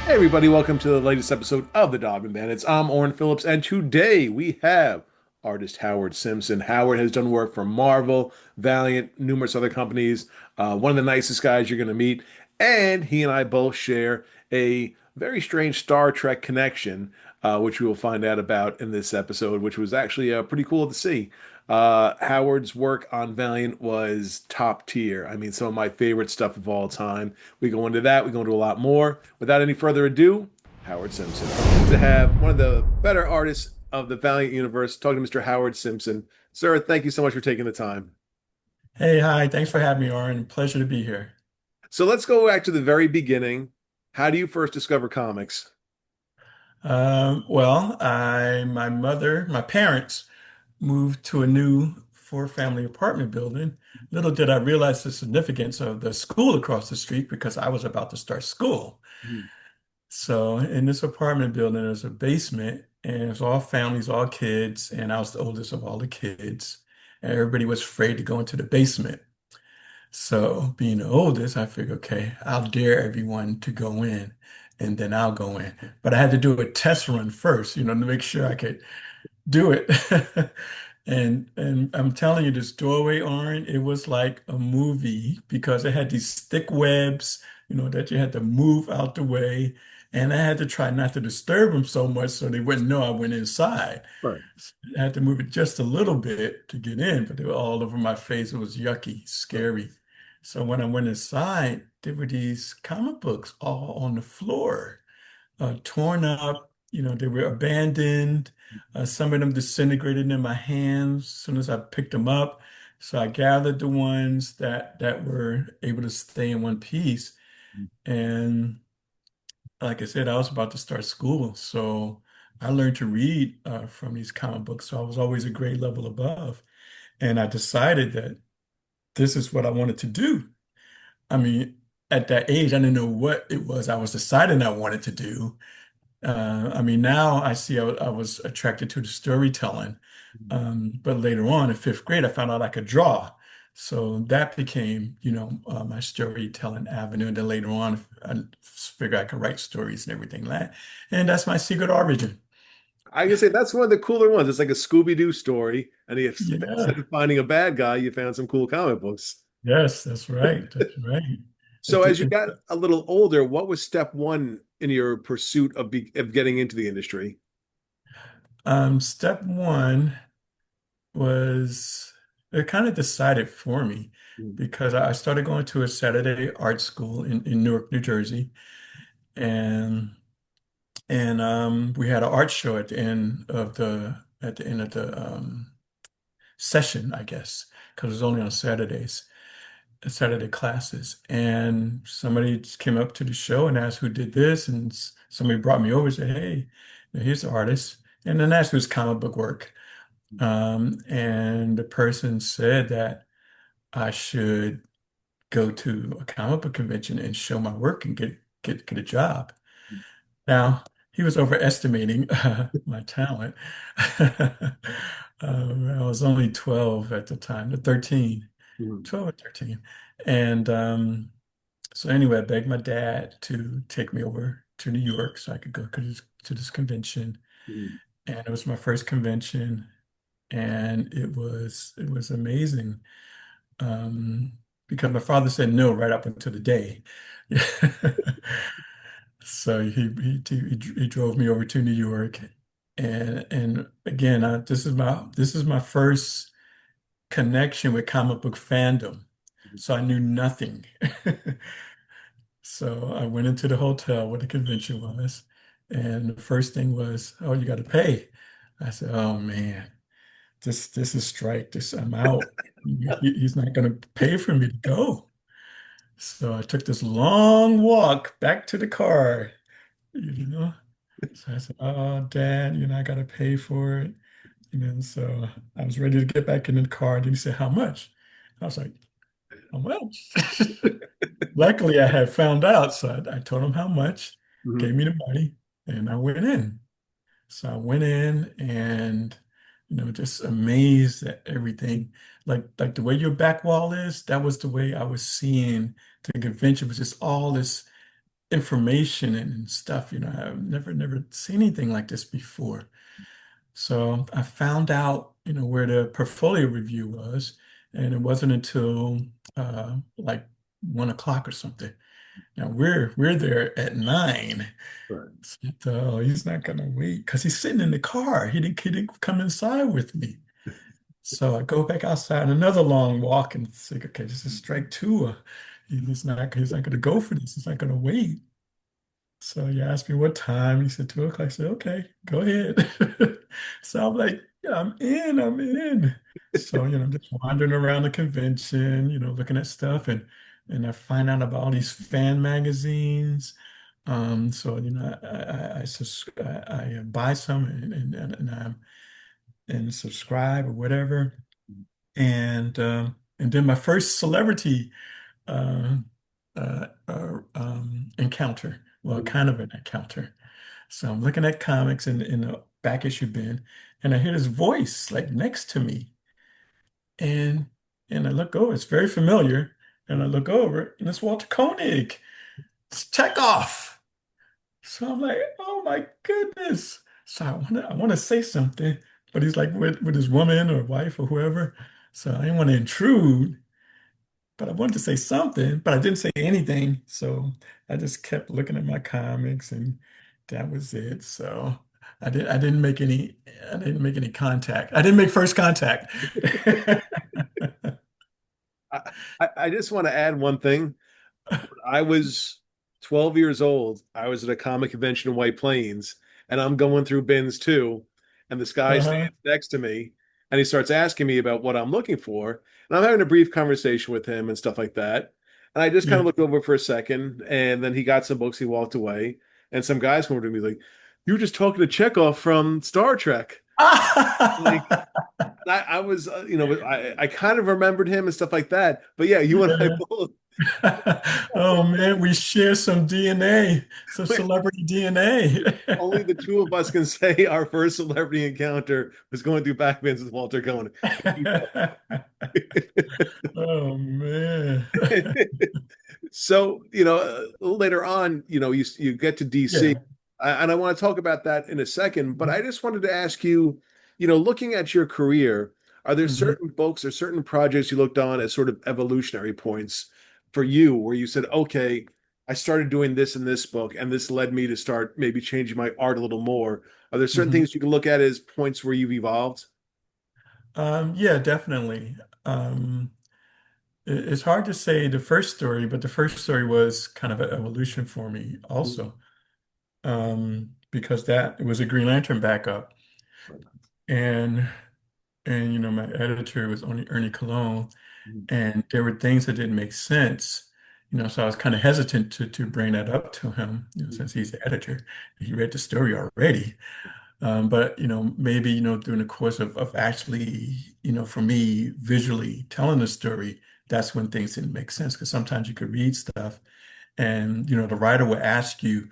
Hey everybody, welcome to the latest episode of the Dogman Bandits. I'm Orrin Phillips, and today we have artist Howard Simpson. Howard has done work for Marvel, Valiant, numerous other companies. One of the nicest guys you're going to meet, and he and I both share a very strange Star Trek connection, which we will find out about in this episode, which was actually pretty cool to see. Howard's work on Valiant was top tier. I mean, some of my favorite stuff of all time. We go into that, we go into a lot more. Without any further ado, Howard Simpson. To have one of the better artists of the Valiant universe, talking to Mr. Howard Simpson. Sir, thank you so much for taking the time. Hey, hi. Thanks for having me, Oren. Pleasure to be here. So let's go back to the very beginning. How do you first discover comics? My parents moved to a new four-family apartment building. Little did I realize the significance of the school across the street because I was about to start school. Mhm. So in this apartment building, there's a basement, and it's all families, all kids, and I was the oldest of all the kids. And everybody was afraid to go into the basement. So being the oldest, I figured, okay, I'll dare everyone to go in and then I'll go in. But I had to do a test run first, to make sure I could do it. And I'm telling you, this doorway, Orin, it was like a movie because it had these thick webs, that you had to move out the way. And I had to try not to disturb them so much so they wouldn't know I went inside. Right. So I had to move it just a little bit to get in, but they were all over my face. It was yucky, scary. So when I went inside, there were these comic books all on the floor, torn up. They were abandoned. Some of them disintegrated in my hands as soon as I picked them up. So I gathered the ones that were able to stay in one piece. And like I said, I was about to start school, so I learned to read from these comic books. So I was always a grade level above, and I decided that this is what I wanted to do. I mean, at that age, I didn't know what it was I was deciding I wanted to do. I mean, now I see I was attracted to the storytelling. But later on in fifth grade, I found out I could draw. So that became, my storytelling avenue. And then later on, I figured I could write stories and everything like that. And that's my secret origin. I can say that's one of the cooler ones. It's like a Scooby-Doo story, and instead Yeah. of finding a bad guy, you found some cool comic books. Yes, that's right. That's right. So It, as you it, got a little older, what was step one in your pursuit of getting into the industry? Step one was it kind of decided for me Mm. because I started going to a Saturday art school in Newark, New Jersey, and we had an art show at the end of the session, I guess, because it was only on Saturdays, Saturday classes. And somebody just came up to the show and asked who did this, and somebody brought me over and said, "Hey, here's the artist," and then asked who's comic book work. And the person said that I should go to a comic book convention and show my work and get a job. Now, he was overestimating my talent. I was only 12 at the time, 13, Mhm. 12 or 13. And so anyway, I begged my dad to take me over to New York so I could go to this convention. Mhm. And it was my first convention, and it was amazing. Um, because my father said no right up until the day. So he drove me over to New York, and again, this is my first connection with comic book fandom. So I knew nothing. So I went into the hotel where the convention was, and the first thing was, "Oh, you got to pay." I said, "Oh man, this is strike. This I'm out. He's not going to pay for me to go." So I took this long walk back to the car, you know. So I said, "Oh, Dad, I got to pay for it." So I was ready to get back in the car. And he said, "How much?" I was like, "How much?" Luckily, I had found out. So I told him how much, gave Mhm. me the money, and I went in. So I went in and, just amazed at everything. Like the way your back wall is, that was the way I was seeing the convention was just all this information and stuff. I've never seen anything like this before. So I found out, where the portfolio review was, and it wasn't until like 1 o'clock or something. Now we're there at 9. Right. So he's not gonna wait because he's sitting in the car. He didn't come inside with me. So I go back outside, another long walk, and think, okay, this is strike two. He's not gonna go for this. He's not gonna wait. So he asked me what time. He said 2 o'clock. I said, okay, go ahead. So I'm like, yeah, I'm in. So, just wandering around the convention, looking at stuff, and I find out about all these fan magazines. So, I buy some and subscribe or whatever. And then my first celebrity uh, encounter, well, Mhm. kind of an encounter. So I'm looking at comics in the back issue bin, and I hear this voice like next to me, and I look over. It's very familiar, and I look over, and it's Walter Koenig. It's Chekhov. So I'm like, oh my goodness. So I want to say something, but he's like with his woman or wife or whoever. So I didn't want to intrude. But I wanted to say something, but I didn't say anything. So I just kept looking at my comics and that was it. So I didn't make any contact. I didn't make first contact. I, I just want to add one thing. I was 12 years old. I was at a comic convention in White Plains, and I'm going through bins too. And this guy Uh-huh. stands next to me, and he starts asking me about what I'm looking for. And I'm having a brief conversation with him and stuff like that. And I just kind Yeah. of looked over for a second, and then he got some books. He walked away, and some guys come over to me like, "You were just talking to Chekhov from Star Trek." Like I was, I kind of remembered him and stuff like that. But yeah, you and I Yeah. both. Oh man, we share some DNA, some celebrity DNA. Only the two of us can say our first celebrity encounter was going through backbins with Walter Koenig. Oh man. So, later on, you get to DC, Yeah. and I want to talk about that in a second, but I just wanted to ask you, looking at your career, are there Mhm. certain books or certain projects you looked on as sort of evolutionary points for you where you said, okay, I started doing this in this book, and this led me to start maybe changing my art a little more. Are there certain Mhm. things you can look at as points where you've evolved? Yeah, definitely. Um, it's hard to say the first story, but the first story was kind of an evolution for me also, because that it was a Green Lantern backup, and my editor was only Ernie Cologne, and there were things that didn't make sense, so I was kind of hesitant to bring that up to him, since he's the editor, he read the story already. But maybe during the course of actually for me visually telling the story, that's when things didn't make sense because sometimes you could read stuff and the writer would ask you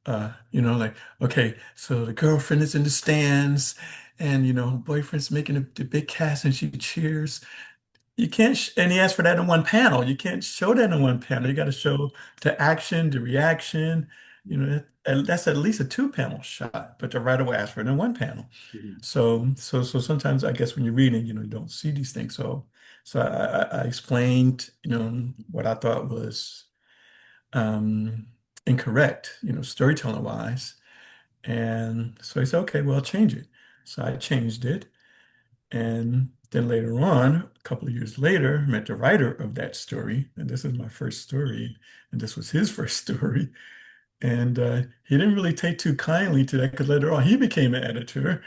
like, okay, so the girlfriend is in the stands and boyfriend's making the big cast and she cheers. You can't, and he asked for that in one panel. You can't show that in one panel. You got to show the action, the reaction. And that's at least a two-panel shot, but the writer will ask for it in one panel. So sometimes I guess when you're reading, you don't see these things. So I explained, what I thought was um, incorrect, storytelling wise. And so he said, okay, well, I'll change it. So I changed it. And then later on, a couple of years later, met the writer of that story. And this is my first story. And this was his first story. And he didn't really take too kindly to that because later on he became an editor.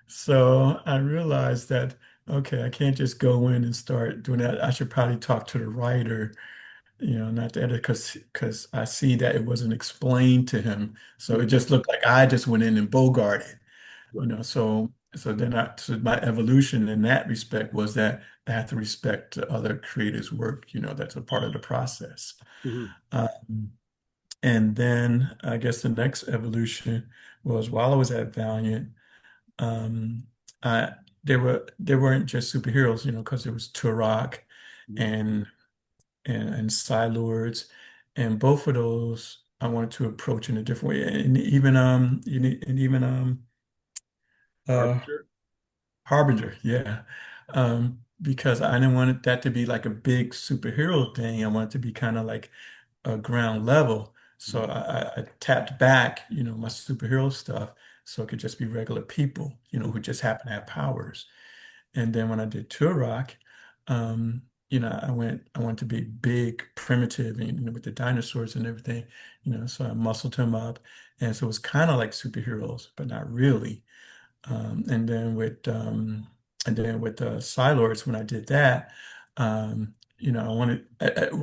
So I realized that, okay, I can't just go in and start doing that. I should probably talk to the writer, not the editor, because I see that it wasn't explained to him. So it just looked like I just went in and bogarted. So my evolution in that respect was that I have to respect other creators' work, that's a part of the process. Um, and then I guess the next evolution was while I was at Valiant, um, I they weren't just superheroes, because there was Turok and and Psylords And both of those I wanted to approach in a different way. And even uh Harbinger. Harbinger, yeah. Because I didn't want that to be like a big superhero thing. I want it to be kind of like a ground level. So Mhm. I tapped back, my superhero stuff so it could just be regular people, Mhm. who just happen to have powers. And then when I did Turok, I went to be big, primitive, and with the dinosaurs and everything, so I muscled him up. And so it was kind of like superheroes, but not really. Um, and then with um, and then with Psylords, when I did that, when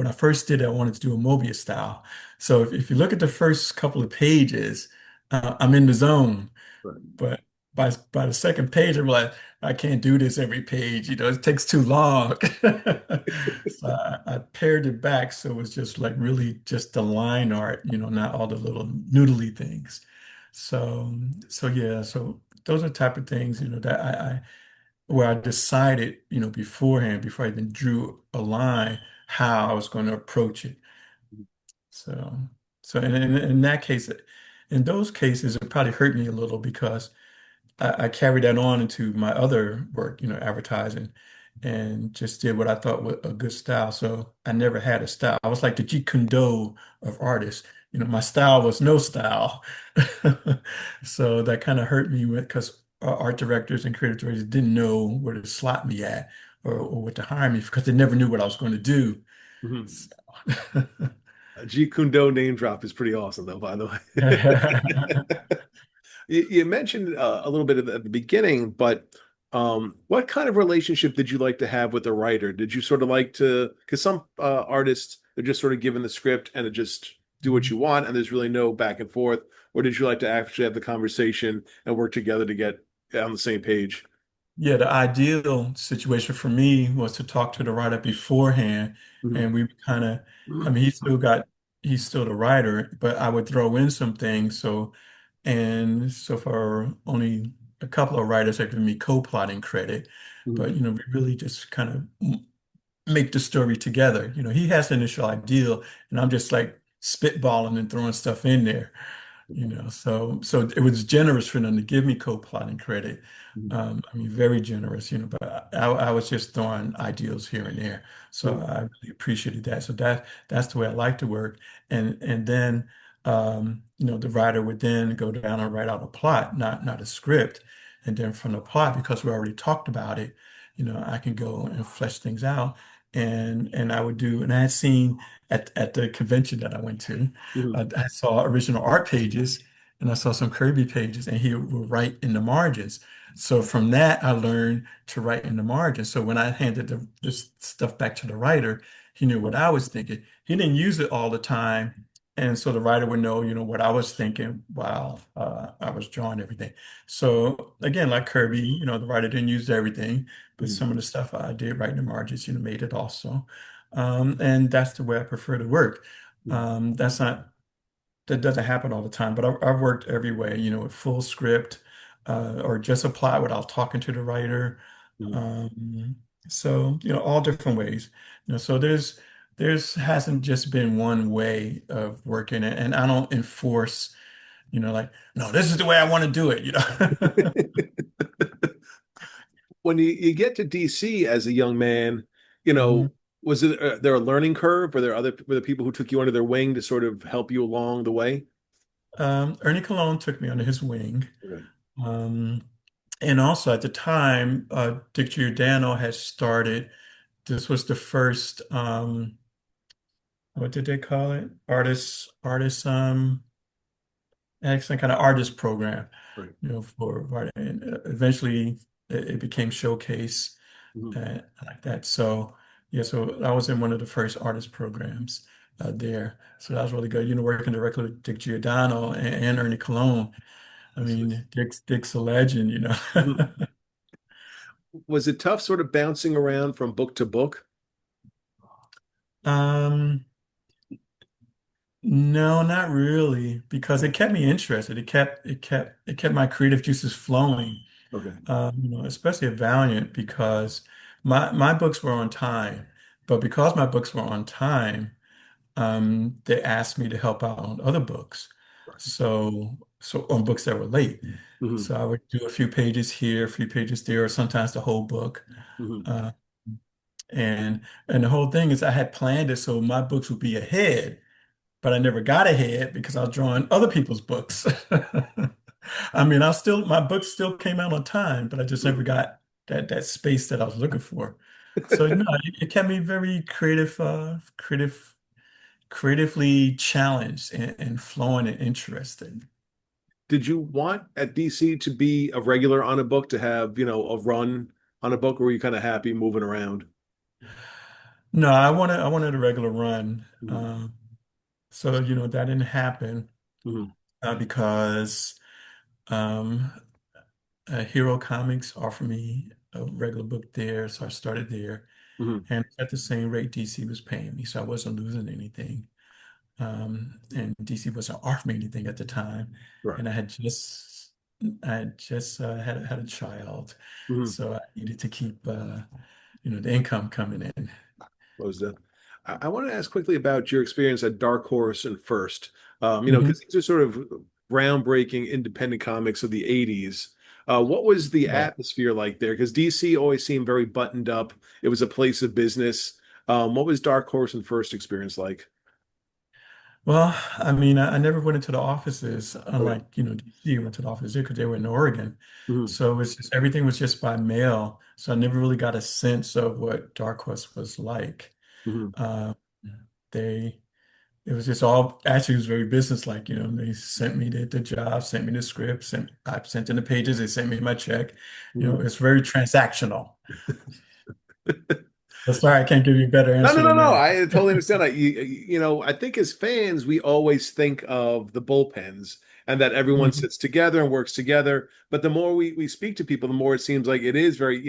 I first did it, I wanted to do a Mobius style. So if you look at the first couple of pages, I'm in the zone. Right. But by the second page, I'm like, I can't do this every page. It takes too long. So I pared it back so it was just like really just the line art, not all the little noodly things. So yeah, so those are the type of things, that I where I decided, beforehand, before I even drew a line, how I was going to approach it. So in that case, in those cases, it probably hurt me a little because I carried that on into my other work, advertising, and just did what I thought was a good style. So I never had a style. I was like the Jeet Kune Do of artists. My style was no style. So that kind of hurt me because art directors and creative directors didn't know where to slot me at or what to hire me because they never knew what I was going to do. Mhm. So- A Jeet Kune Do name drop is pretty awesome, though, by the way. You mentioned a little bit at the beginning, but what kind of relationship did you like to have with the writer? Did you sort of like to, because some artists, they're just sort of given the script and it just do what you want, and there's really no back and forth, or did you like to actually have the conversation and work together to get on the same page? Yeah, the ideal situation for me was to talk to the writer beforehand, Mhm. and we kind of, I mean, he's still the writer, but I would throw in some things. And so far, only a couple of writers have given me co-plotting credit, Mhm. but we really just kind of make the story together. He has the initial ideal, and I'm just like spitballing and throwing stuff in there. So it was generous for them to give me co-plotting credit. Mhm. I mean, very generous, but I was just throwing ideals here and there. So Mhm. I really appreciated that. So that's the way I like to work. And then the writer would then go down and write out a plot, not a script. And then from the plot, because we already talked about it, I can go and flesh things out. And I had seen at the convention that I went to. Mhm. I saw original art pages and I saw some Kirby pages, and he would write in the margins. So from that, I learned to write in the margins. So when I handed this stuff back to the writer, he knew what I was thinking. He didn't use it all the time. And so the writer would know, what I was thinking while I was drawing everything. So again, like Kirby, the writer didn't use everything, but Mhm. some of the stuff I did write in the margins, made it also. And that's the way I prefer to work. Mhm. That doesn't happen all the time, but I've worked every way, with full script, or just a plot without talking to the writer. Mhm. Um, so, all different ways. So there's hasn't just been one way of working it, and I don't enforce, like, no, this is the way I want to do it. When you get to DC as a young man, you Mhm. know, was it there a learning curve? Were there people who took you under their wing to sort of help you along the way? Ernie Cologne took me under his wing. Okay. Um, and also at the time, Dick Giordano had started. This was the first, what did they call it? Some kind of artist program, Right. and eventually it became Showcase Mhm. and like that. So yeah, so I was in one of the first artist programs there. So that was really good. Working directly with Dick Giordano and Ernie Cologne. I That's mean, Dick's a legend. Mhm. Was it tough sort of bouncing around from book to book? Um, No, not really, because it kept me interested. It kept my creative juices flowing. Okay. Especially at Valiant because my books were on time. But because my books were on time, they asked me to help out on other books. Right. So on books that were late. Hmm. So I would do a few pages here, a few pages there, or sometimes the whole book. Hmm. Uh, and the whole thing is I had planned it so my books would be ahead, but I never got ahead because I was drawing other people's books. I mean, my books still came out on time, but I just never Hmm. got that space that I was looking for. So no, it kept me very creatively challenged and flowing and interested. Did you want at DC to be a regular on a book, to have, a run on a book, or were you kind of happy moving around? No, I wanted a regular run. Hmm. So that didn't happen Hmm. because um, Hero Comics offered me a regular book there, so I started there, Hmm. and at the same rate DC was paying me, so I wasn't losing anything. And DC wasn't offering me anything at the time, Right. and I had just had a child, Hmm. so I needed to keep the income coming in. What was that? I want to ask quickly about your experience at Dark Horse and First. Mhm. Because these are sort of groundbreaking independent comics of the 80s. What was the Right. atmosphere like there? Because DC always seemed very buttoned up. It was a place of business. What was Dark Horse and First experience like? Well, I mean, I never went into the offices, Okay. unlike, DC went to the offices there because they were in Oregon. Hmm. So everything was just by mail. So I never really got a sense of what Dark Horse was like. Hmm. Uh, they, it was just all, actually, it was very businesslike. They sent me the job, sent me the scripts, and I sent in the pages, they sent me my check. Hmm. It's very transactional. So sorry, I can't give you a better No, no, answer no, than no. that. I totally understand. I think as fans, we always think of the bullpens and that everyone Mhm. sits together and works together. But the more we speak to people, the more it seems like it is very,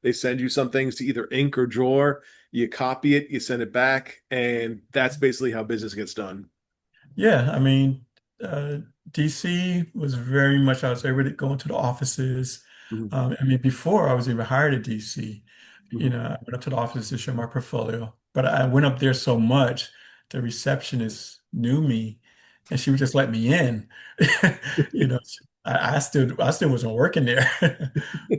they send you some things to either ink or draw. You copy it, you send it back, and that's basically how business gets done. Yeah, I mean, uh, DC was very much, I was able to go into the offices. Mhm. I mean, before I was even hired at DC, Mhm. I went up to the office to show my portfolio, but I went up there so much, the receptionist knew me and she would just let me in. You know, I still wasn't working there.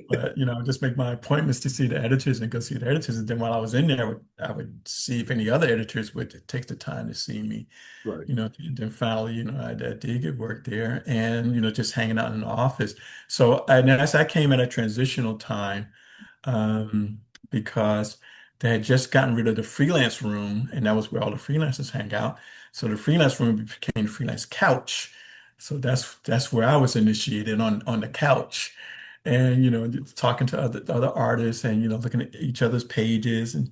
But, I would just make my appointments to see the editors and go see the editors. And then while I was in there, I would see if any other editors would take the time to see me. Right. Then finally, I did get work there and, just hanging out in the office. So, and as I came at a transitional time, um, because they had just gotten rid of the freelance room, and that was where all the freelancers hang out. So the freelance room became the freelance couch. So that's where I was initiated on the couch, and talking to other artists, and looking at each other's pages, and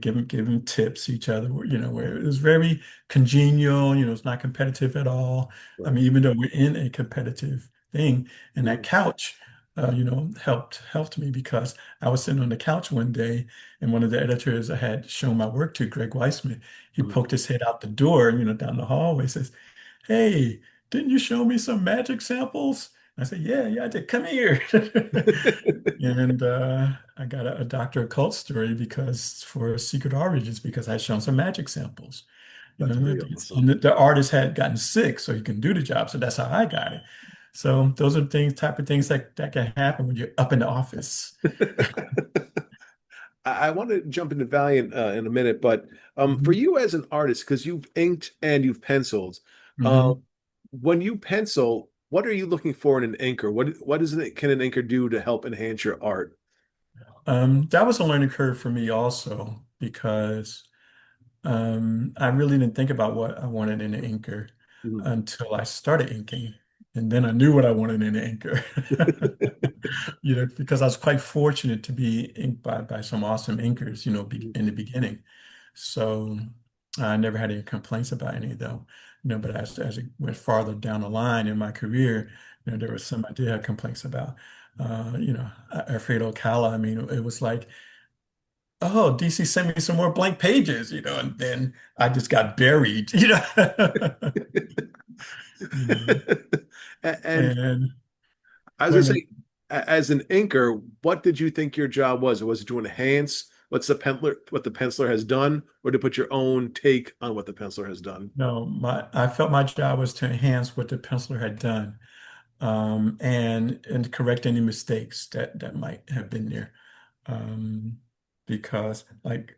giving tips to each other. Where it was very congenial. It's not competitive at all. I Right. mean, even though we're in a competitive thing, and that Mhm. couch, helped me because I was sitting on the couch one day, and one of the editors I had shown my work to, Greg Weissman, he Mhm. poked his head out the door, down the hallway, says, "Hey, didn't you show me some magic samples?" I said, "Yeah, yeah, I did. Come here." And I got a Dr. Occult story because for Secret Origins because I shown some magic samples. That's pretty And awesome. the artist had gotten sick, so he can do the job. So that's how I got it. So those are type of things that can happen when you're up in the office. I want to jump into Valiant in a minute, but for Mhm. you as an artist, because you've inked and you've penciled, uh, Mhm. when you pencil, what are you looking for in an inker? What is it can an inker do to help enhance your art? That was a learning curve for me also because I really didn't think about what I wanted in an inker Mhm. until I started inking. And then I knew what I wanted in an inker. Because I was quite fortunate to be inked by some awesome inkers, in the beginning. So I never had any complaints about any of them. But as it went farther down the line in my career, there were some I did have complaints about. Alfredo Cala, I mean, it was like, oh, DC sent me some more blank pages, and then I just got buried, you know, And and I was gonna learning. say, as an inker, what did you think your job was? Was it to enhance what's the penciler what the penciler has done, or to put your own take on what the penciler has done? No, I felt my job was to enhance what the penciler had done, and to correct any mistakes that might have been there. Um, because like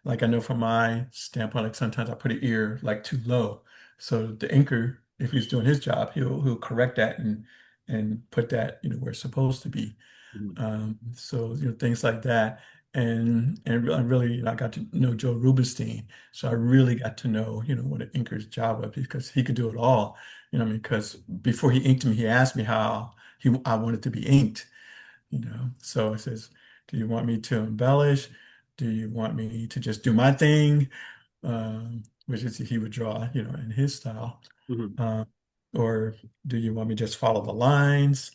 I know from my standpoint, like sometimes I put an ear like too low. So the inker, if he's doing his job, he'll correct that and put that, where it's supposed to be. Mhm. So things like that. I really, I got to know Joe Rubenstein. So I really got to know, what an inker's job was, because he could do it all. I mean, because before he inked me, he asked me how I wanted to be inked. So it says, do you want me to embellish? Do you want me to just do my thing? Which is he would draw, in his style. Mhm. Uh, or do you want me to just follow the lines?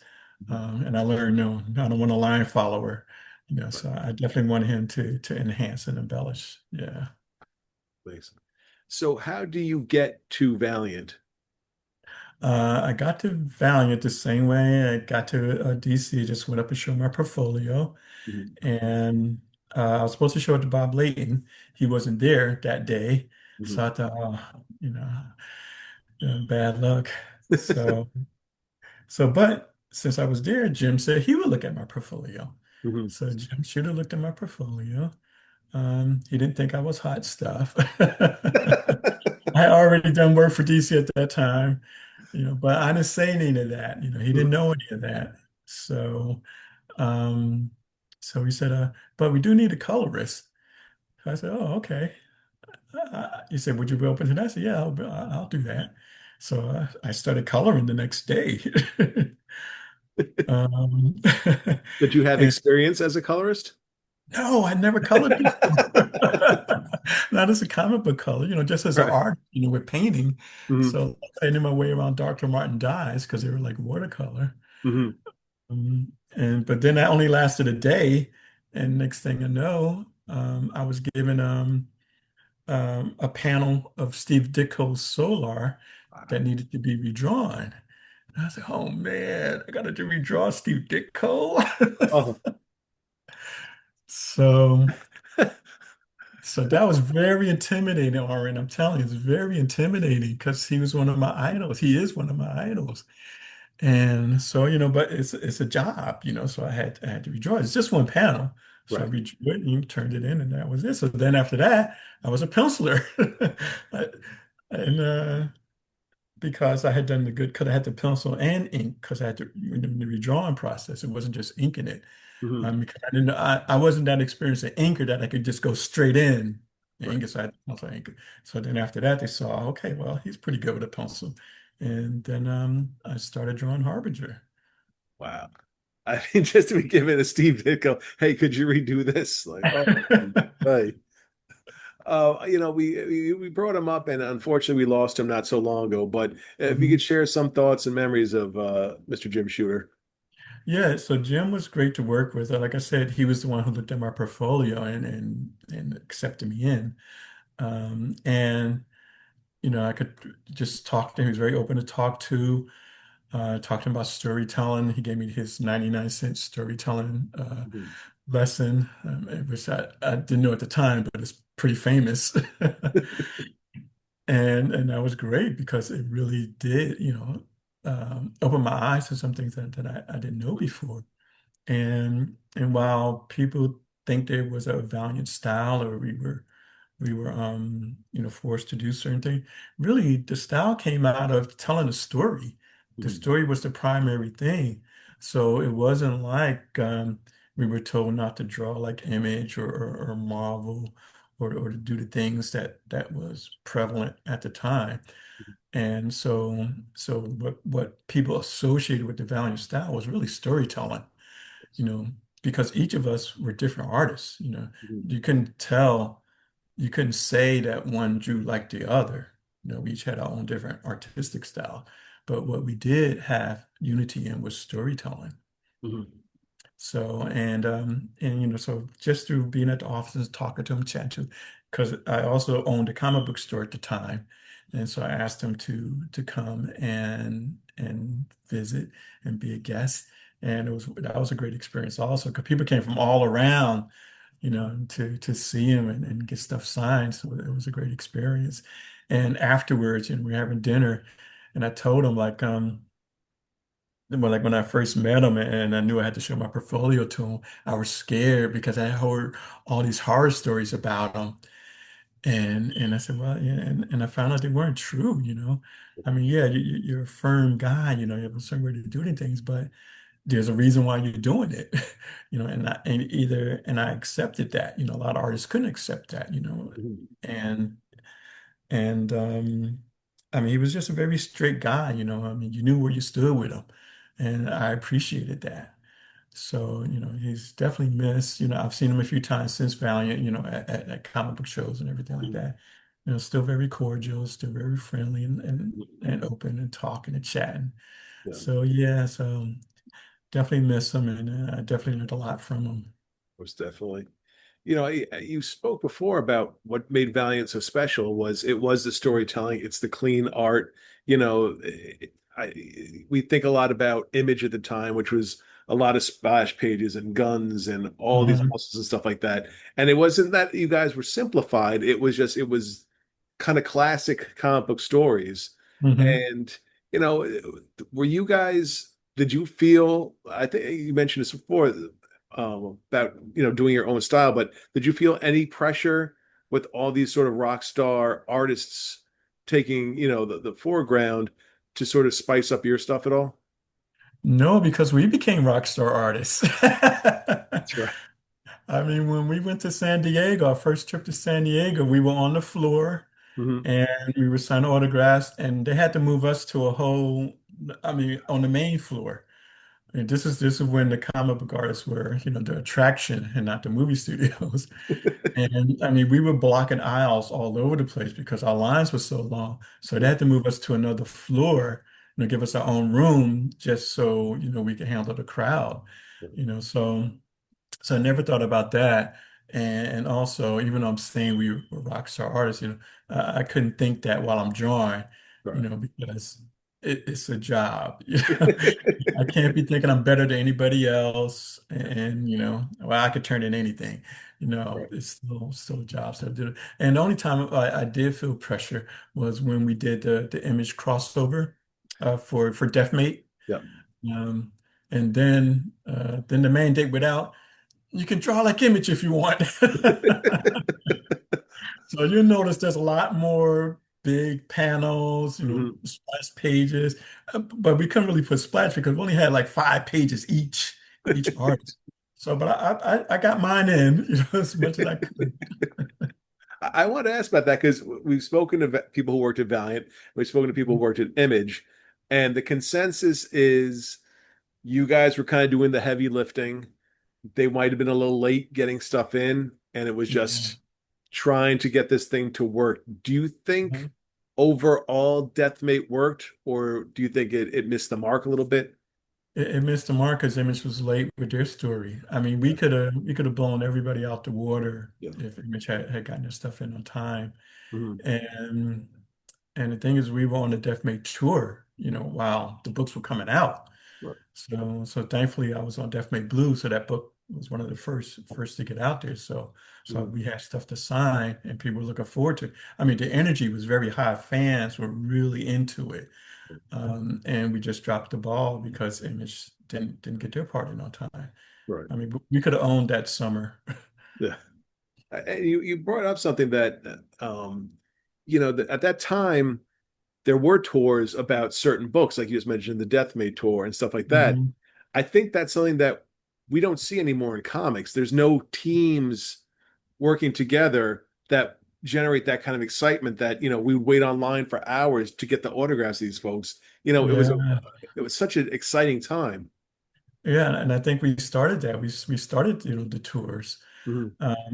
Mhm. And I learned, no, I don't want a line follower. Right. So I definitely want him to enhance and embellish. Yeah. Thanks. So how do you get to Valiant? I got to Valiant the same way I got to DC. Just went up and showed my portfolio. Mhm. And I was supposed to show it to Bob Layton. He wasn't there that day. Mhm. So I thought, oh, bad luck. So, but since I was there, Jim said he would look at my portfolio. Mhm. So Jim should have looked at my portfolio. He didn't think I was hot stuff. I had already done work for DC at that time, but I didn't say any of that. He didn't know any of that. So, um, he said, but we do need a colorist. I said, oh, okay. He said, would you be open to that? I said, yeah, I'll do that. So I started coloring the next day. Um, Did you have and experience as a colorist? no, I never colored before. Not as a comic book color, just as an Right. art, with painting. Mhm. So I painted my way around Dr. Martin dyes because they were like watercolor. Mhm. But then that only lasted a day. And next thing I know, I was given a panel of Steve Ditko's Solar that needed to be redrawn. And I said, oh man, I got to redraw Steve Ditko. Oh. So, that was very intimidating, Oren. I'm telling you, it's very intimidating because he was one of my idols. He is one of my idols. And so, but it's a job, so I had to redraw it. It's just one panel. So I Right. redrew it and turned it in, and that was it. So then after that, I was a penciler. I- And because I had done the good, because I had the pencil and ink, because I had to in the redrawing process. It wasn't just inking it. Mhm. Because I wasn't that experienced an inker that I could just go straight in and Right. ink it. So I had to pencil ink it. So then after that, they saw, okay, well, he's pretty good with a pencil. And then I started drawing Harbinger. Wow. I mean, just to be given a Steve Ditko, hey, could you redo this? Like, oh, right. We brought him up, and unfortunately, we lost him not so long ago. But if you could Mhm. share some thoughts and memories of Mr. Jim Shooter. Yeah, so Jim was great to work with. Like I said, he was the one who looked at my portfolio and accepted me in. And I could just talk to him. He was very open to talk to. Talking about storytelling. He gave me his 99-cent storytelling Mhm. lesson, which I didn't know at the time, but it's pretty famous. And that was great because it really did, open my eyes to some things that I didn't know before. And while people think there was a Valiant style, or we were forced to do certain things, really the style came out of telling a story. The Mhm. story was the primary thing. So it wasn't like we were told not to draw like Image or Marvel, or to do the things that was prevalent at the time. And so what people associated with the Valiant style was really storytelling, you know, because each of us were different artists, Mhm. You couldn't tell, you couldn't say that one drew like the other. We each had our own different artistic style. But what we did have unity in was storytelling. Mhm. So, and so just through being at the offices, talking to him, chatting to him, because I also owned a comic book store at the time. And so I asked him to come and visit and be a guest. And that was a great experience also, because people came from all around, to see him and get stuff signed. So it was a great experience. And afterwards, we were having dinner, and I told him like when I first met him and I knew I had to show my portfolio to him, I was scared because I heard all these horror stories about him. And I said, well, yeah, and I found out they weren't true. I mean, yeah, you're a firm guy, you have a certain way to do things, but there's a reason why you're doing it, and I accepted that, a lot of artists couldn't accept that, Mhm. and I mean, he was just a very straight guy, I mean, you knew where you stood with him, and I appreciated that. So, he's definitely missed. I've seen him a few times since Valiant, at comic book shows and everything like that. Still very cordial, still very friendly and open and talking and chatting. Yeah, So, yeah, so definitely miss him, and I definitely learned a lot from him. most definitely. You spoke before about what made Valiant so special was the storytelling, it's the clean art. You know, I we think a lot about Image at the time, which was a lot of splash pages and guns and all these Mhm. houses and stuff like that. And it wasn't that you guys were simplified. It was kind of classic comic book stories. Mhm. And you know, were you guys? Did you feel? I think you mentioned this before about doing your own style, but did you feel any pressure with all these sort of rock star artists taking the foreground to sort of spice up your stuff at all? No, because we became rock star artists. That's right. I mean, when we went to San Diego, our first trip to San Diego, we were on the floor Hmm. and we were signing autographs, and they had to move us to I mean, on the main floor. And this is when the comic book artists were, the attraction and not the movie studios. And I mean, we were blocking aisles all over the place because our lines were so long. So they Yeah. had to move us to another floor, give us our own room just so, we could handle the crowd, so. So I never thought about that. And also, even though I'm saying we were rock star artists, I couldn't think that while I'm drawing, Right. because it's a job. I can't be thinking I'm better than anybody else. And, well, I could turn in anything. Right. It's still a job. So I did it. And the only time I did feel pressure was when we did the image crossover for Deathmate. Yeah. Um, and then the mandate went out. You can draw like Image if you want. So you'll notice there's a lot more big panels, Mhm. splash pages, but we couldn't really put splash because we only had like 5 pages each artist. So, but I got mine in, as much as I could. I want to ask about that because we've spoken to people who worked at Valiant, we've spoken to people who worked at Image, and the consensus is you guys were kind of doing the heavy lifting. They might have been a little late getting stuff in, and it was Yeah. just trying to get this thing to work. Do you think Mhm. overall Deathmate worked, or do you think it missed the mark a little bit? It missed the mark because Image was late with their story. I mean, Yeah. we could have blown everybody out the water Yeah. if Image had gotten their stuff in on time. Mhm. And And the thing is, we were on the Death Mate tour, while the books were coming out. Right. So thankfully, I was on Death Mate Blue, so that book was one of the first to get out there. So Mhm. we had stuff to sign, and people were looking forward to it. I mean, the energy was very high. Fans were really into it, and we just dropped the ball because Image didn't get their part in on time. Right. I mean, we could have owned that summer. Yeah. And you brought up something that at that time there were tours about certain books, like you just mentioned, the Deathmate tour and stuff like that. Mhm. I think that's something that we don't see anymore in comics. There's no teams working together that generate that kind of excitement that, we would wait online for hours to get the autographs of these folks. Yeah. It was such an exciting time. Yeah, and I think we started that. We started, the tours. Mhm.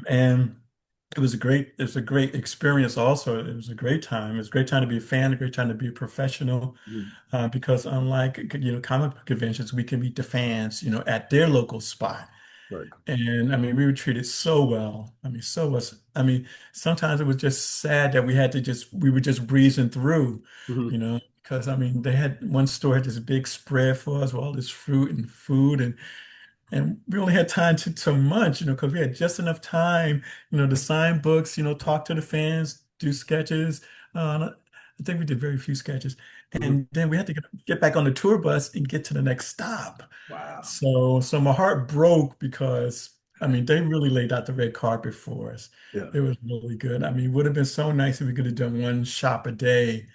And it was a great experience also. It was a great time. It was a great time to be a fan, a great time to be a professional, Mhm. because unlike, comic book conventions, we can meet the fans, at their local spot. Right. And I mean, we were treated so well. I mean, so was, I mean, sometimes it was just sad that we were just breezing through, Mhm. because I mean, they had one store had this big spread for us with all this fruit and food, and we only had time to so much, because we had just enough time, to sign books, talk to the fans, do sketches. I think we did very few sketches, Mhm. and then we had to get back on the tour bus and get to the next stop. Wow. So my heart broke because I mean they really laid out the red carpet for us. Yeah. It was really good. I mean, it would have been so nice if we could have done one shop a day,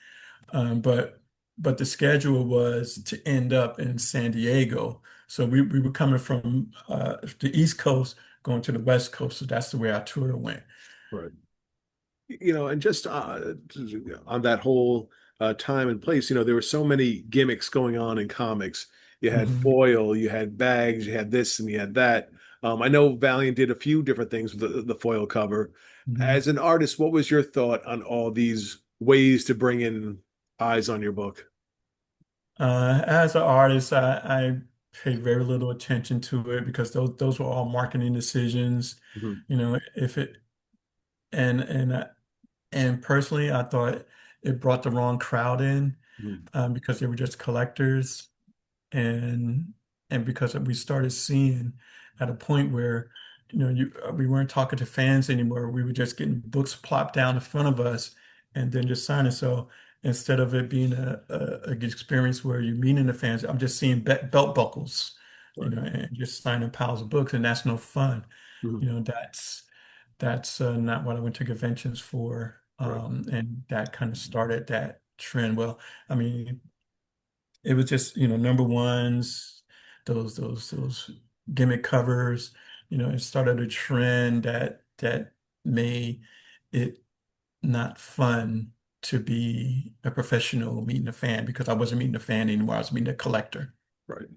but the schedule was to end up in San Diego. So we were coming from the East Coast going to the West Coast. So that's the way our tour went. Right. And just on that whole time and place, there were so many gimmicks going on in comics. You had Mhm, foil, you had bags, you had this, and you had that. I know Valiant did a few different things with the foil cover. mhm. As an artist, what was your thought on all these ways to bring in eyes on your book? As an artist, I paid very little attention to it because those were all marketing decisions. Mhm, If it and personally, I thought it brought the wrong crowd in mhm, because they were just collectors. and and because we started seeing at a point where we weren't talking to fans anymore. We were just getting books plopped down in front of us and then just signing. So instead of it being a good experience where you're meeting the fans, I'm just seeing belt buckles, right. and just signing piles of books, and that's no fun. Mhm, That's not what I went to conventions for. right. And that kind of started that trend. Well, I mean, it was just, number ones, those gimmick covers, it started a trend that made it not fun to be a professional meeting a fan because I wasn't meeting a fan anymore. I was meeting a collector. Right.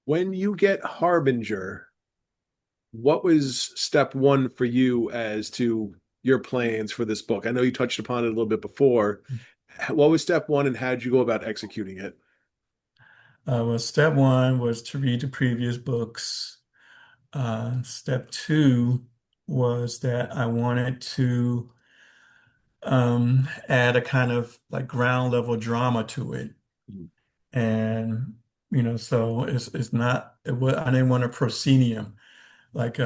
When you get Harbinger, what was step one for you as to your plans for this book? I know you touched upon it a little bit before. What was step one and how did you go about executing it? Well, step one was to read the previous books. Step two was that I wanted to add a kind of like ground level drama to it. Mhm, And so it's not it was I didn't want a proscenium. Like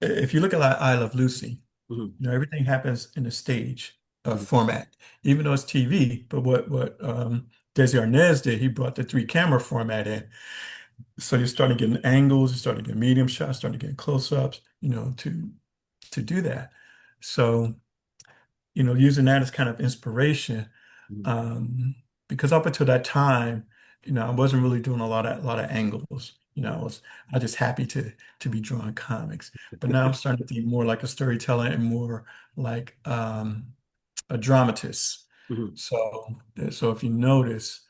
if you look at like I Love Lucy, mhm, everything happens in a stage mhm, format, even though it's TV. But what Desi Arnaz did, he brought the three camera format in. So you're starting getting angles, you're starting to get medium shots, starting to get close-ups, to do that. So using that as kind of inspiration, mhm. um, because up until that time, I wasn't really doing a lot of angles. I was just happy to be drawing comics. But now I'm starting to think more like a storyteller and more like a dramatist. Mhm, So if you notice,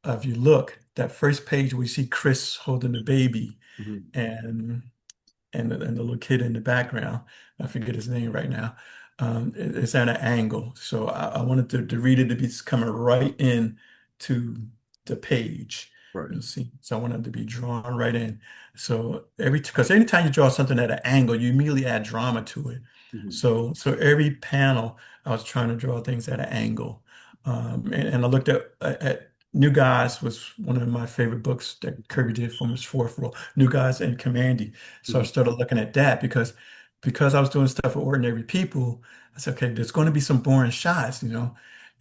if you look, that first page we see Chris holding the baby mhm, and and the little kid in the background. I forget his name right now. It's at an angle. So I wanted the reader to be coming right in to the page. right. See, so I wanted to be drawn right in. So because anytime you draw something at an angle, you immediately add drama to it. Mhm, So every panel, I was trying to draw things at an angle. And I looked at New Guys was one of my favorite books that Kirby did from his fourth role. New Guys and Commandy. So I mhm, started looking at that because I was doing stuff for ordinary people. I said, okay, there's going to be some boring shots.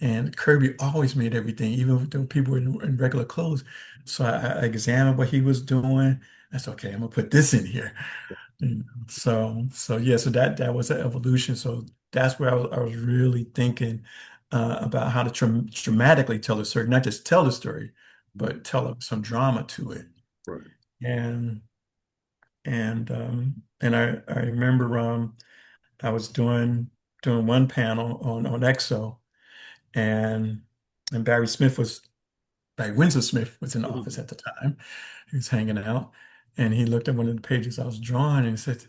And Kirby always made everything, even though people were in regular clothes. So I examined what he was doing. I said, okay, I'm gonna put this in here. So yeah, so that was an evolution. So that's where I was really thinking about how to dramatically tell a story, not just tell the story, mhm, but tell some drama to it. right. And and I remember I was doing one panel on EXO and Barry Smith was Barry Windsor Smith was in the Mhm, office at the time. He was hanging out and he looked at one of the pages I was drawing and he said,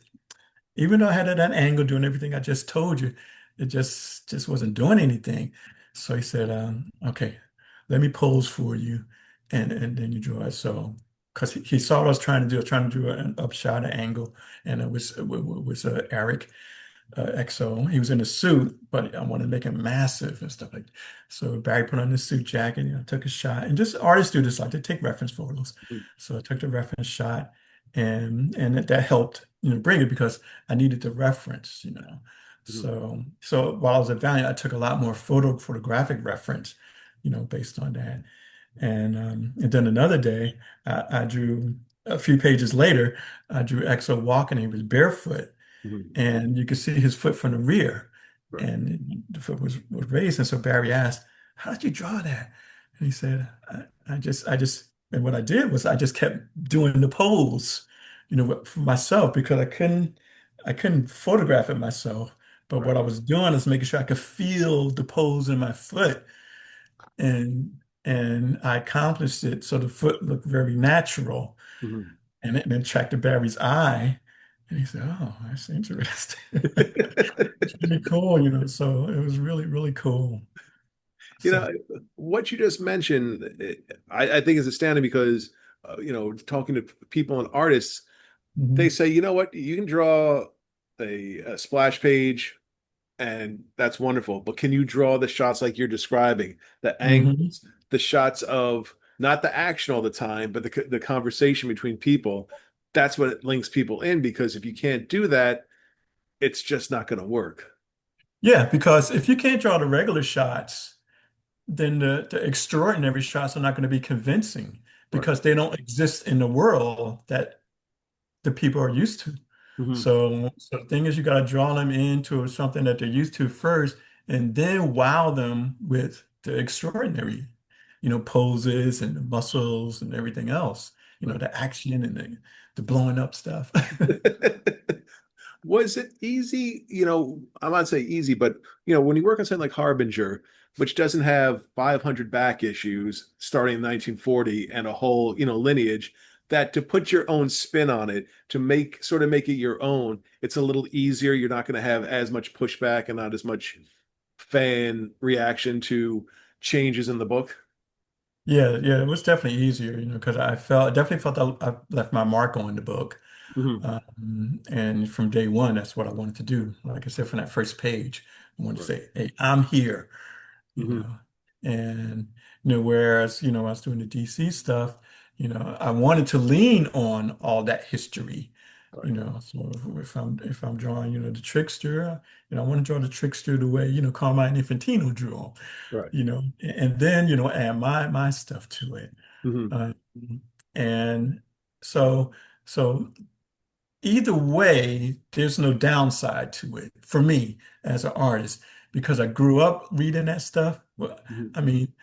even though I had it at that angle doing everything I just told you, it just wasn't doing anything. So he said, okay, let me pose for you and then you draw it. So because he saw what I was trying to do. I was trying to do an upshot, an angle, and it was Eric. XO. He was in a suit, but I wanted to make him massive and stuff like that. So Barry put on the suit jacket, took a shot. And just artists do this, like they take reference photos. So I took the reference shot and that helped, bring it because I needed the reference. Mhm. So while I was at Valiant, I took a lot more photographic reference, based on that. And then another day, I drew a few pages later, I drew EXO walking. He was barefoot, Mhm. and you could see his foot from the rear, Right. and the foot was raised. And so Barry asked, "How did you draw that?" And he said, And what I did was I just kept doing the pose, for myself because I couldn't photograph it myself. But what Right. I was doing is making sure I could feel the pose in my foot, and I accomplished it. So the foot looked very natural, Mhm. and it attracted Barry's eye. And he said, "Oh, that's interesting." It's really cool, So it was really, really cool. You So, know, what you just mentioned, I think is astounding because, talking to people and artists, they mhm, say, you know what, you can draw a splash page and that's wonderful, but can you draw the shots like you're describing, the mhm. angles, the shots of not the action all the time, but the conversation between people? That's what links people in because if you can't do that, it's just not going to work. Yeah, because if you can't draw the regular shots, then the extraordinary shots are not going to be convincing Right. because they don't exist in the world that the people are used to. Hmm. So the thing is, you got to draw them into something that they're used to first, and then wow them with the extraordinary, poses and the muscles and everything else, Right. the action and the blowing up stuff. Was it easy? I'm not saying easy, but when you work on something like Harbinger, which doesn't have 500 back issues starting in 1940 and a whole, lineage, that to put your own spin on it, to make it your own, it's a little easier. You're not going to have as much pushback and not as much fan reaction to changes in the book. Yeah, yeah, it was definitely easier, because I definitely felt I left my mark on the book. Hmm. And from day one, that's what I wanted to do. Like I said, from that first page, I wanted to Right. say, "Hey, I'm here," you Hmm. know. And whereas, I was doing the DC stuff, I wanted to lean on all that history, Right. So if I'm drawing, the trickster, I want to draw the trickster the way, Carmine Infantino drew him, Right. and then, add my stuff to it. Hmm. Uh, and so so either way, there's no downside to it for me as an artist because I grew up reading that stuff. Well, Hmm. I mean,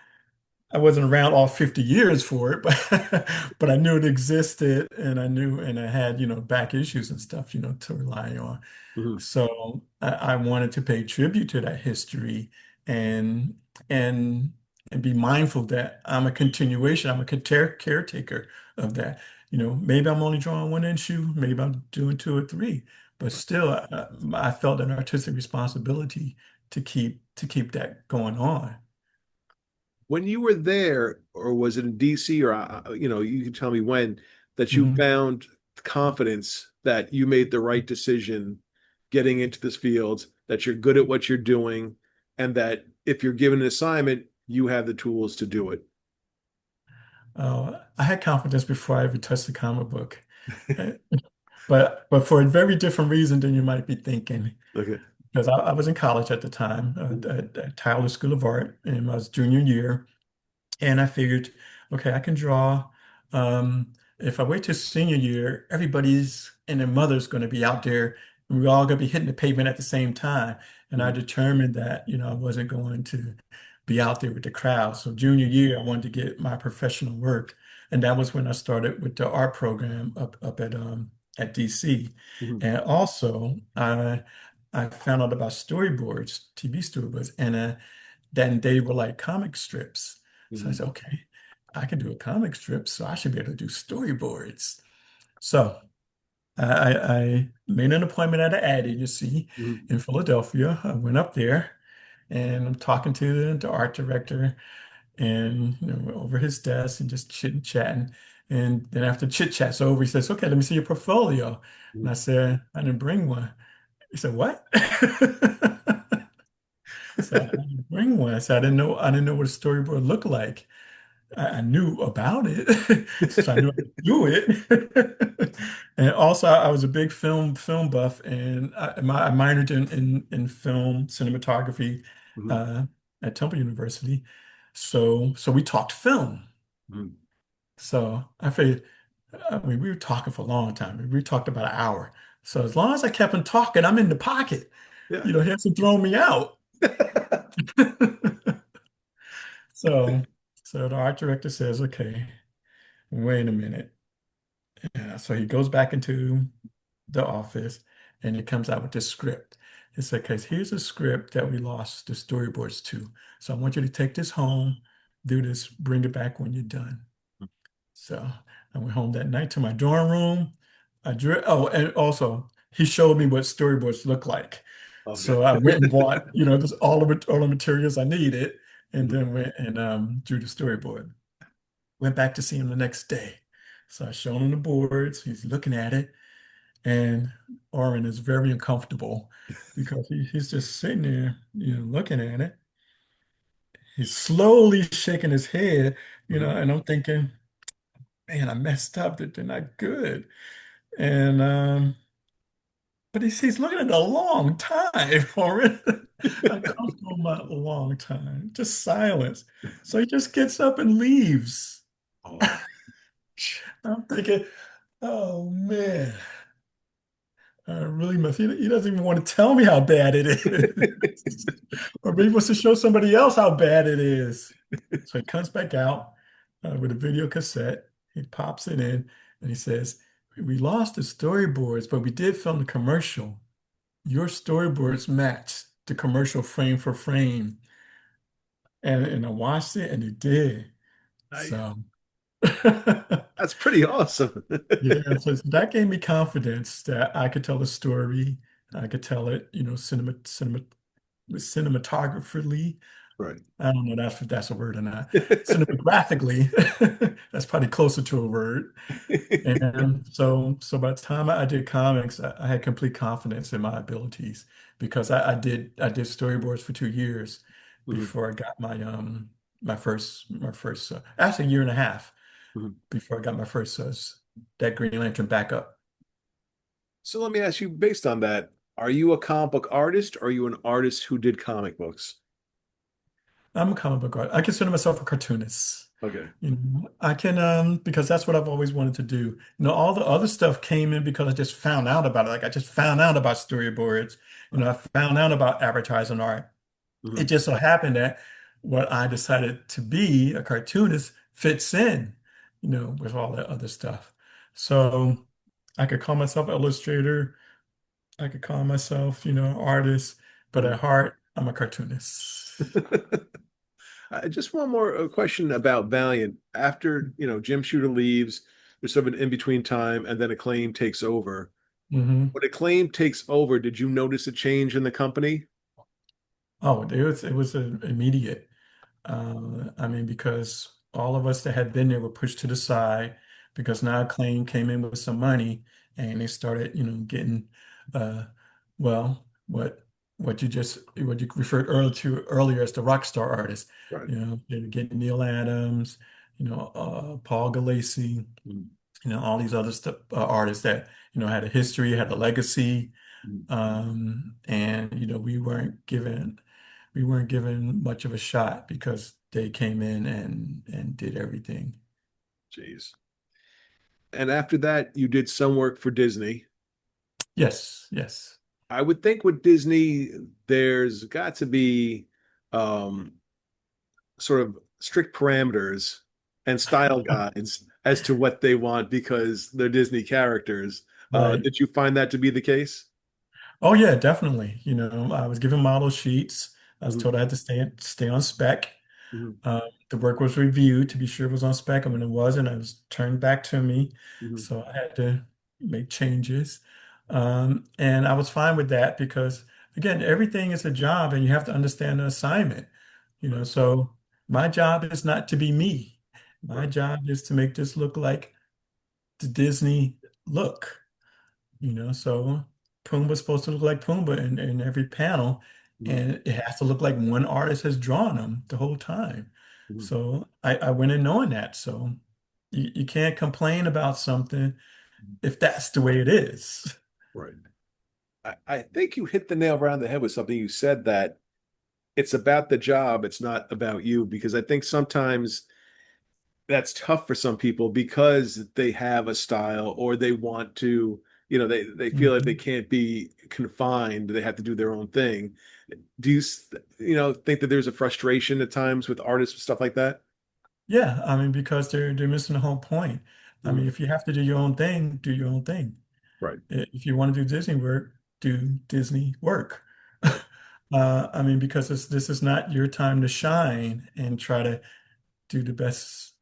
I wasn't around all 50 years for it, but but I knew it existed and I had, back issues and stuff, to rely on. Hmm. So I wanted to pay tribute to that history and and and be mindful that I'm a continuation, I'm a caretaker of that. Maybe I'm only drawing one issue, maybe I'm doing two or three, but still, I felt an artistic responsibility to keep that going on. When you were there, or was it in DC, or you can tell me when that you Mhm. found confidence that you made the right decision getting into this field, that you're good at what you're doing, and that if you're given an assignment, you have the tools to do it. I had confidence before I ever touched the comic book, Uh, but for a very different reason than you might be thinking. Okay. Because I was in college at the time, at Tyler School of Art, in my junior year, and I figured, okay, I can draw. If I wait till senior year, everybody's and their mother's going to be out there, and we're all going to be hitting the pavement at the same time. And I Mhm. determined that, I wasn't going to be out there with the crowd. So junior year, I wanted to get my professional work, and that was when I started with the art program up at DC. Mhm. And also, I found out about storyboards, TV storyboards, and then they were like comic strips. So I Mhm. said, okay, I can do a comic strip, so I should be able to do storyboards. So I made an appointment at an ad agency Mhm. in Philadelphia. I went up there and I'm talking to the art director and over his desk and just chit and chatting. And then after chit chat's over, he says, "Okay, let me see your portfolio." And I Mhm. said, "I didn't bring one." He said, what? So I had to bring one. I said, I didn't know what a storyboard looked like. I knew about it, so I knew how to do it. And also, I was a big film buff, and I minored in film cinematography Mhm. uh, at Temple University. So we talked film. Mhm. So I figured, I mean, we were talking for a long time. We talked about an hour. So as long as I kept on talking, I'm in the pocket. Yeah. He hasn't thrown me out. So, so the art director says, okay, wait a minute. Yeah, so he goes back into the office and he comes out with this script. He said, because here's a script that we lost the storyboards to. So I want you to take this home, do this, bring it back when you're done. So I went home that night to my dorm room. Oh, and also he showed me what storyboards look like. Okay. So I went and bought, just all the materials I needed, and Mhm. then went and drew the storyboard. Went back to see him the next day. So I showed him the boards. He's looking at it, and Oren is very uncomfortable because he's just sitting there, looking at it. He's slowly shaking his head, Mhm. and I'm thinking, man, I messed up. They're not good. And but he's looking at it a long time, Oren. Uncomfortable about a long time. Just silence. So he just gets up and leaves. Oh. I'm thinking, oh man. Really must. He doesn't even want to tell me how bad it is. Or maybe he wants to show somebody else how bad it is. So he comes back out with a video cassette. He pops it in and he says, we lost the storyboards, but we did film the commercial. Your storyboards match the commercial frame for frame. And I watched it and it did. I, So that's pretty awesome. yeah, so that gave me confidence that I could tell a story. I could tell it, cinematographically. Right. I don't know if that's a word or not. Cinematographically, that's probably closer to a word. And so by the time I did comics, I had complete confidence in my abilities because I did storyboards for 2 years Mhm. before I got my first actually a year and a half Mhm. before I got my first that Green Lantern backup. So let me ask you, based on that, are you a comic book artist or are you an artist who did comic books? I'm a comic book artist. I consider myself a cartoonist. Okay. I can because that's what I've always wanted to do. All the other stuff came in because I just found out about it. Like I just found out about storyboards. Right. I found out about advertising art. It Mhm. just so happened that what I decided to be, a cartoonist, fits in, with all that other stuff. So I could call myself an illustrator. I could call myself, artist, but Mhm. at heart, I'm a cartoonist. Just one more question about Valiant. After, Jim Shooter leaves, there's sort of an in-between time, and then Acclaim takes over. hmm When Acclaim takes over, did you notice a change in the company? Oh, it was immediate. I mean, because all of us that had been there were pushed to the side because now Acclaim came in with some money and they started, getting uh well, what you referred earlier as the rock star artists. Right. They were getting Neil Adams, Paul Gulacy, Mhm. all these other artists that, had a history, had a legacy. Mhm. And we weren't given much of a shot because they came in and did everything. Jeez. And after that, you did some work for Disney. Yes, yes. I would think with Disney, there's got to be um, sort of strict parameters and style guides as to what they want because they're Disney characters. Right. Did you find that to be the case? Oh yeah, definitely. I was given model sheets. I was Mhm. told I had to stay on spec. Mhm. The work was reviewed to be sure it was on spec, and when it wasn't, it was turned back to me. Mhm. So I had to make changes. And I was fine with that because, again, everything is a job and you have to understand the assignment. Right. So my job is not to be me. My Right. job is to make this look like the Disney look, so. Pumbaa's supposed to look like Pumbaa in every panel, Mhm. and it has to look like one artist has drawn them the whole time. Mhm. So I went in knowing that. So you can't complain about something if that's the way it is. Right. I think you hit the nail right on the head with something you said that it's about the job, it's not about you, because I think sometimes that's tough for some people because they have a style or they want to, they feel like they Mhm. can't be confined, they have to do their own thing. Do you, think that there's a frustration at times with artists and stuff like that? Yeah, I mean, because they're missing the whole point. I Mhm. mean, if you have to do your own thing, do your own thing. Right. If you want to do Disney work, do Disney work. Right. I mean, because this is not your time to shine and try to do the best.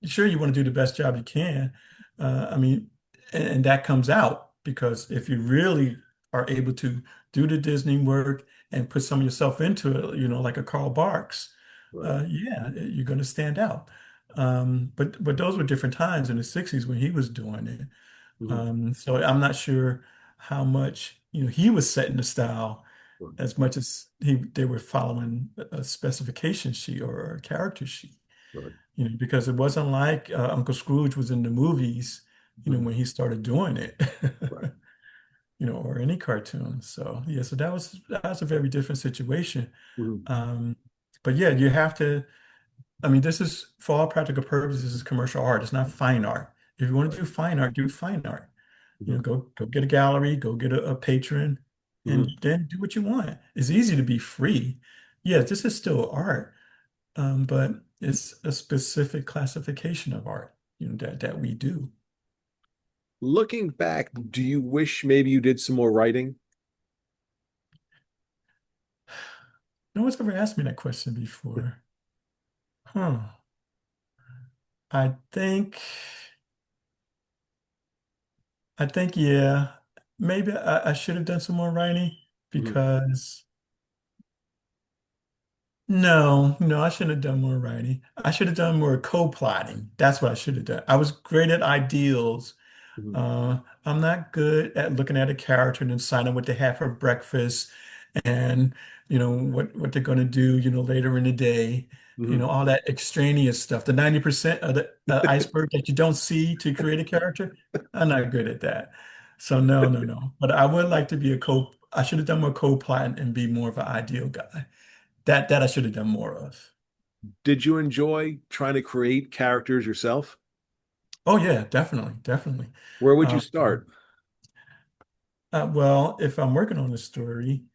Sure, you want to do the best job you can. I mean, and that comes out because if you really are able to do the Disney work and put some of yourself into it, like a Carl Barks, Right. yeah, you're going to stand out. But those were different times in the 60s when he was doing it. Mhm. So I'm not sure how much, he was setting the style Right. as much as they were following a specification sheet or a character sheet, Right. because it wasn't like Uncle Scrooge was in the movies, Mhm. when he started doing it, Right. or any cartoon. So yeah, so that was a very different situation. Mhm. Um, but yeah, you have to. I mean, this is for all practical purposes, this is commercial art. It's not fine art. If you want to Right. do fine art, do fine art. Mhm. Go get a gallery, go get a patron, Mhm. and then do what you want. It's easy to be free. Yeah, this is still art, but it's a specific classification of art, that we do. Looking back, do you wish maybe you did some more writing? No one's ever asked me that question before. Huh. I think, yeah, maybe I should have done some more writing Mhm. because no, no, I shouldn't have done more writing. I should have done more co-plotting. That's what I should have done. I was great at ideals. Mhm. I'm not good at looking at a character and deciding what they have for breakfast and what they're going to do later in the day. Mhm. All that extraneous stuff. The 90% of the iceberg that you don't see to create a character. I'm not good at that. So no, no, no. But I would like to be I should have done more co-plotting and be more of an ideal guy. That I should have done more of. Did you enjoy trying to create characters yourself? Oh yeah, definitely, definitely. Where would you Um, start? well, if I'm working on a story,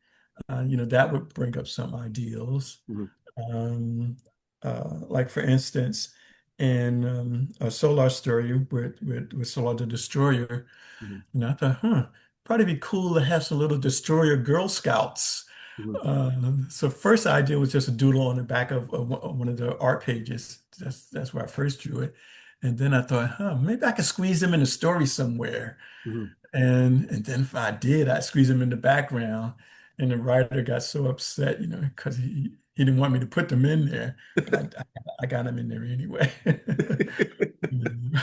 that would bring up some ideals. Mhm. Um, like for instance, in a Solar story with Solar the Destroyer, Mhm. I thought, probably be cool to have some little Destroyer Girl Scouts. Mhm. So first idea was just a doodle on the back of one of the art pages. That's where I first drew it. And then I thought, maybe I could squeeze them in a story somewhere. Mhm. And then if I did, I'd squeeze him in the background. And the writer got so upset, because he didn't want me to put them in there, but I got them in there anyway. Mm.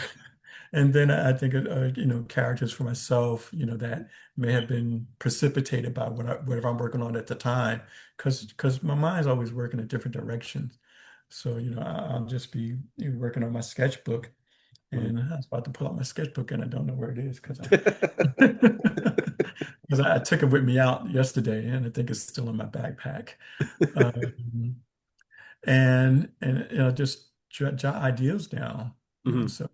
And then I think of, characters for myself, that may have been precipitated by whatever I'm working on at the time, because my mind's always working in different directions. So, I'll just be working on my sketchbook, Mhm. and I was about to pull out my sketchbook, and I don't know where it is because because I took it with me out yesterday, and I think it's still in my backpack. Um, and just jot ideas down. Mhm. So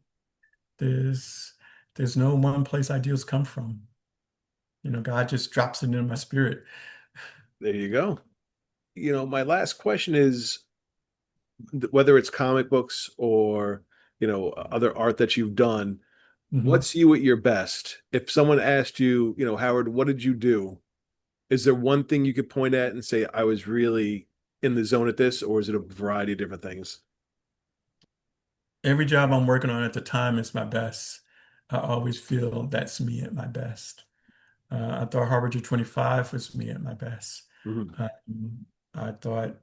there's there's no one place ideas come from. God just drops it in my spirit. There you go. My last question is whether it's comic books or, other art that you've done, Mhm. what's you at your best? If someone asked you, Howard, what did you do? Is there one thing you could point at and say, I was really in the zone at this, or is it a variety of different things? Every job I'm working on at the time is my best. I always feel that's me at my best. I thought Harbinger 25 was me at my best. Mhm. I thought,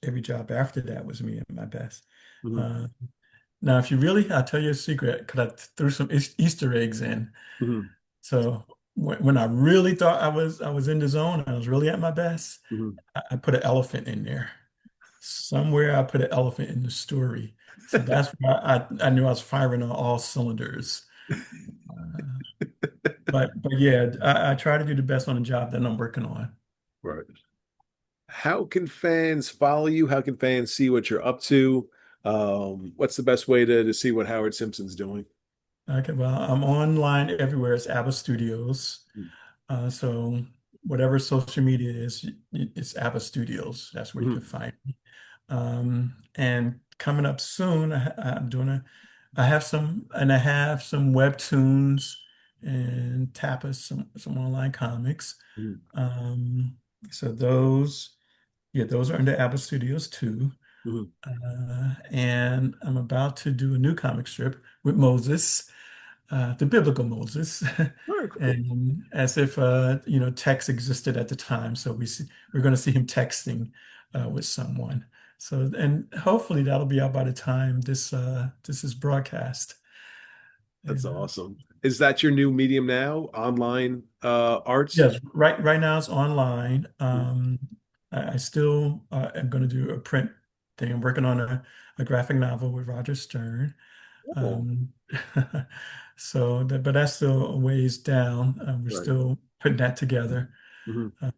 every job after that was me at my best. Mhm. Uh, Now, if you really, I'll tell you a secret because I threw some Easter eggs in. Mhm. So when I really thought I was in the zone, I was really at my best, Mhm. I put an elephant in there. Somewhere I put an elephant in the story. So that's why I knew I was firing on all cylinders. Uh, but yeah, I try to do the best on the job that I'm working on. Right. How can fans follow you? How can fans see what you're up to? What's the best way to see what Howard Simpson's doing? Okay, well, I'm online everywhere. It's Abba Studios. So whatever social media is, it's Abba Studios. That's where you can Mhm. find me. And coming up soon, I have some webtoons and tapas, some online comics. Mhm. Um, so those are under Abba Studios too. Mhm. And I'm about to do a new comic strip with Moses, the biblical Moses, Very cool. and as if text existed at the time. So we're going to see him texting with someone. So and hopefully that'll be out by the time this is broadcast. That's And awesome. Is that your new medium now? Online arts? yes, right now it's online. Mhm. I still am going to do a print thing. I'm working on a graphic novel with Roger Stern. Cool. Um, but that's still a ways down. We're Right. still putting that together. Mhm. Um,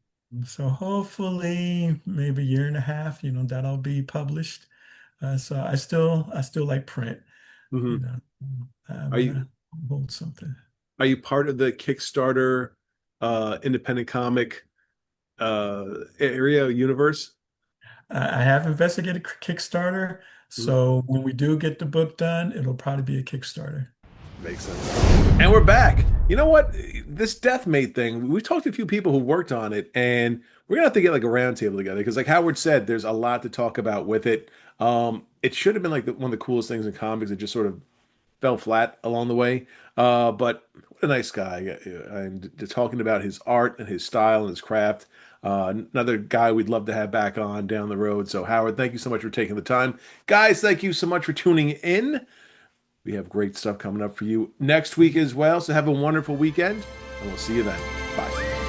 so hopefully, maybe a year and a half, that'll be published. So I still like print. You Mhm. know, I Are want you to hold something. are you part of the Kickstarter independent comic area universe? I have investigated Kickstarter, Mhm. so when we do get the book done, it'll probably be a Kickstarter. Makes sense. And we're back. You know what? This Deathmate thing, we've talked to a few people who worked on it, and we're gonna have to get like a roundtable together because, like Howard said, there's a lot to talk about with it. It should have been like one of the coolest things in comics. It just sort of fell flat along the way. But what a nice guy. And talking about his art and his style and his craft. Another guy we'd love to have back on down the road. So, Howard, thank you so much for taking the time. Guys, thank you so much for tuning in. We have great stuff coming up for you next week as well. So have a wonderful weekend, and we'll see you then. Bye.